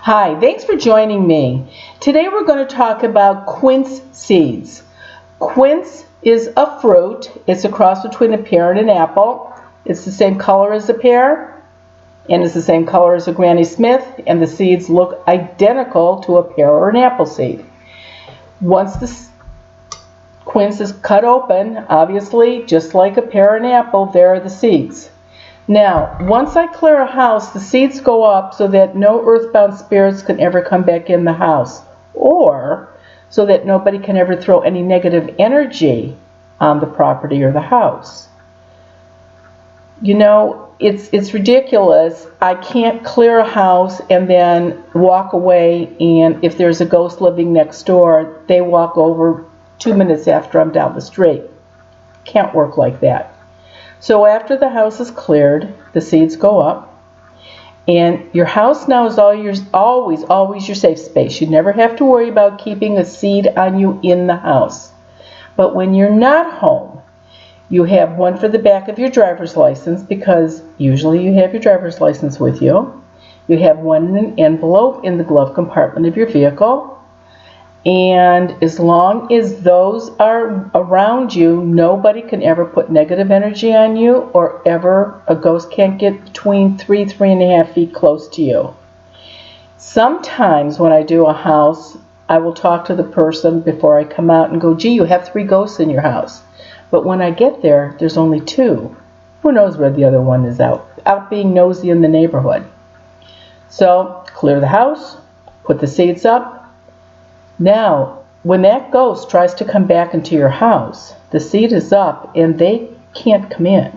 Hi, thanks for joining me. Today we're going to talk about quince seeds. Quince is a fruit. It's a cross between a pear and an apple. It's the same color as a pear, and it's the same color as a Granny Smith, and the seeds look identical to a pear or an apple seed. Once the quince is cut open, obviously, just like a pear and apple, there are the seeds. Now, once I clear a house, the seeds go up so that no earthbound spirits can ever come back in the house, or so that nobody can ever throw any negative energy on the property or the house. You know, it's ridiculous. I can't clear a house and then walk away, and if there's a ghost living next door, they walk over 2 minutes after I'm down the street. Can't work like that. So after the house is cleared, the seeds go up, and your house now is always your safe space. You never have to worry about keeping a seed on you in the house. But when you're not home, you have one for the back of your driver's license, because usually you have your driver's license with you. You have one in an envelope in the glove compartment of your vehicle. And as long as those are around you, nobody can ever put negative energy on you, or ever a ghost can't get between 3.5 feet close to you. Sometimes when I do a house, I will talk to the person before I come out and go, gee, you have 3 ghosts in your house. But when I get there, there's only 2. Who knows where the other one is out being nosy in the neighborhood. So clear the house, put the seeds up. Now, when that ghost tries to come back into your house, the seed is up and they can't come in.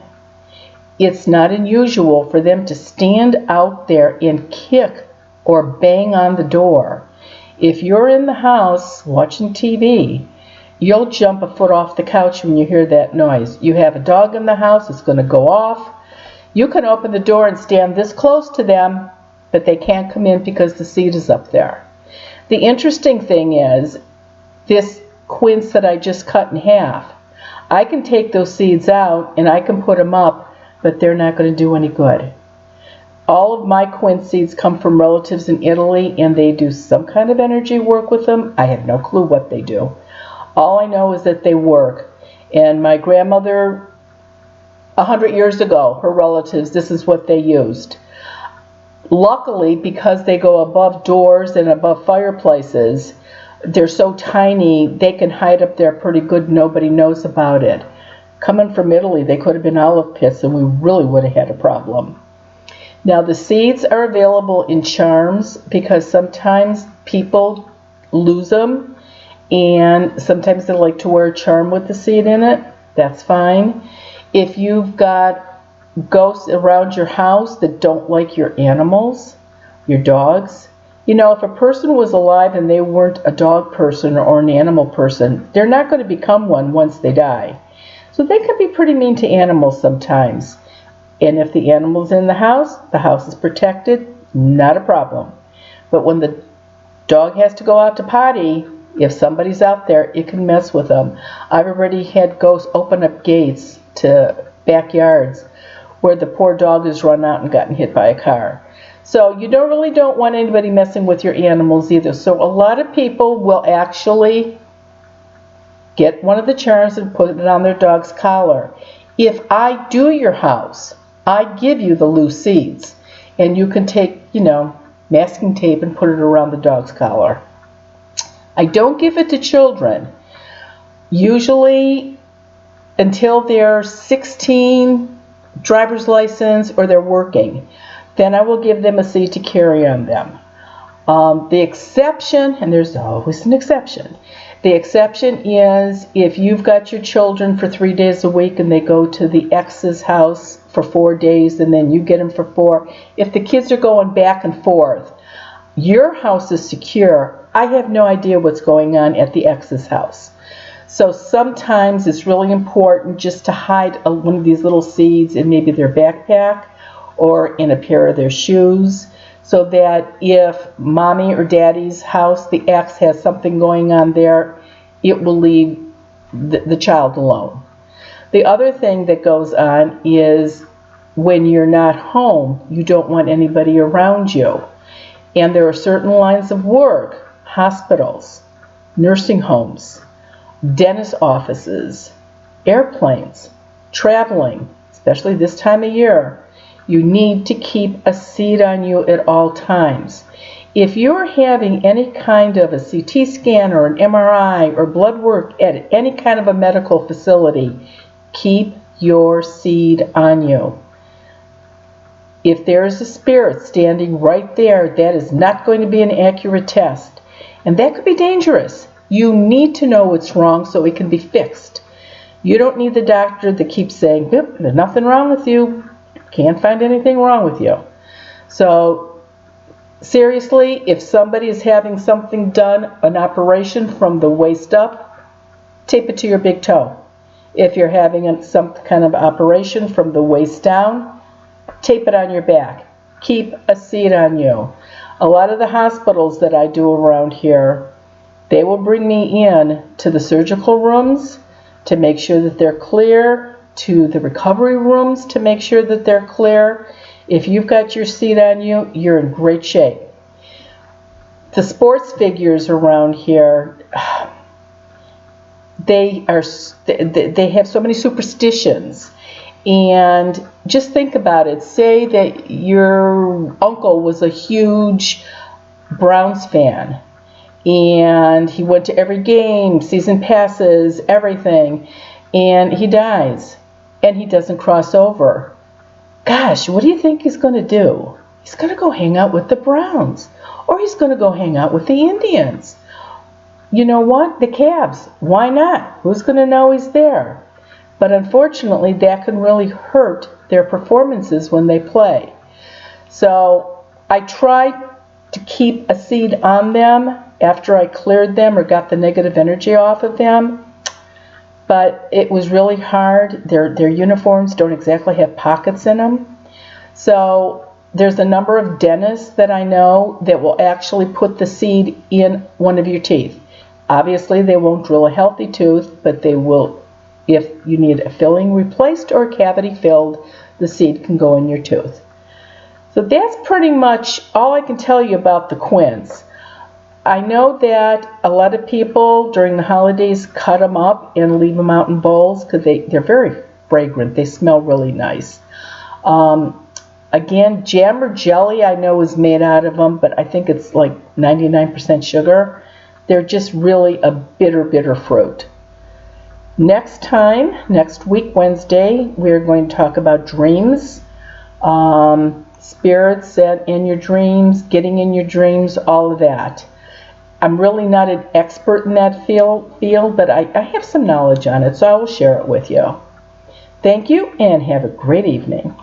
It's not unusual for them to stand out there and kick or bang on the door. If you're in the house watching TV, you'll jump a foot off the couch when you hear that noise. You have a dog in the house, it's going to go off. You can open the door and stand this close to them, but they can't come in because the seed is up there. The interesting thing is, this quince that I just cut in half, I can take those seeds out and I can put them up, but they're not going to do any good. All of my quince seeds come from relatives in Italy, and they do some kind of energy work with them. I have no clue what they do. All I know is that they work. And my grandmother, 100 years ago, her relatives, this is what they used. Luckily, because they go above doors and above fireplaces, they're so tiny, they can hide up there pretty good. Nobody knows about it. Coming from Italy, they could have been olive pits, and we really would have had a problem. Now, the seeds are available in charms, because sometimes people lose them, and sometimes they like to wear a charm with the seed in it. That's fine. If you've got ghosts around your house that don't like your animals, your dogs. You know, if a person was alive and they weren't a dog person or an animal person, they're not going to become one once they die. So they can be pretty mean to animals sometimes. And if the animal's in the house is protected, not a problem. But when the dog has to go out to potty, if somebody's out there, it can mess with them. I've already had ghosts open up gates to backyards where the poor dog has run out and gotten hit by a car. So you don't want anybody messing with your animals either. So a lot of people will actually get one of the charms and put it on their dog's collar. If I do your house, I give you the loose seeds, and you can take, masking tape and put it around the dog's collar. I don't give it to children. Usually until they're 16, driver's license, or they're working. Then I will give them a seed to carry on them. The exception, and there's always an exception, the exception is if you've got your children for 3 days a week and they go to the ex's house for 4 days and then you get them for 4. If the kids are going back and forth, your house is secure. I have no idea what's going on at the ex's house. So sometimes it's really important just to hide one of these little seeds in maybe their backpack or in a pair of their shoes, so that if mommy or daddy's house, the ex, has something going on there, it will leave the child alone. The other thing that goes on is when you're not home, you don't want anybody around you. And there are certain lines of work, hospitals, nursing homes, dentist offices, airplanes, traveling, especially this time of year. You need to keep a seed on you at all times. If you're having any kind of a CT scan or an MRI or blood work at any kind of a medical facility, keep your seed on you. If there is a spirit standing right there, that is not going to be an accurate test. And that could be dangerous. You need to know what's wrong so it can be fixed. You don't need the doctor that keeps saying, there's nothing wrong with you. Can't find anything wrong with you. So seriously, if somebody is having something done, an operation from the waist up, tape it to your big toe. If you're having some kind of operation from the waist down, tape it on your back. Keep a seed on you. A lot of the hospitals that I do around here, they will bring me in to the surgical rooms to make sure that they're clear, to the recovery rooms to make sure that they're clear. If you've got your seed on you, you're in great shape. The sports figures around here, they have so many superstitions. And just think about it. Say that your uncle was a huge Browns fan, and he went to every game, season passes, everything, and he dies, and he doesn't cross over. Gosh, what do you think he's going to do? He's going to go hang out with the Browns, or he's going to go hang out with the Indians. You know what? The Cavs. Why not? Who's going to know he's there? But unfortunately, that can really hurt their performances when they play. So I try to keep a seed on them after I cleared them or got the negative energy off of them. But it was really hard. Their uniforms don't exactly have pockets in them. So there's a number of dentists that I know that will actually put the seed in one of your teeth. Obviously, they won't drill a healthy tooth, but they will. If you need a filling replaced or a cavity filled, the seed can go in your tooth. So that's pretty much all I can tell you about the quince. I know that a lot of people during the holidays cut them up and leave them out in bowls because they're very fragrant. They smell really nice. Again, jam or jelly I know is made out of them, but I think it's like 99% sugar. They're just really a bitter, bitter fruit. Next week, Wednesday, we're going to talk about dreams, spirits in your dreams, getting in your dreams, all of that. I'm really not an expert in that field, but I have some knowledge on it, so I will share it with you. Thank you, and have a great evening.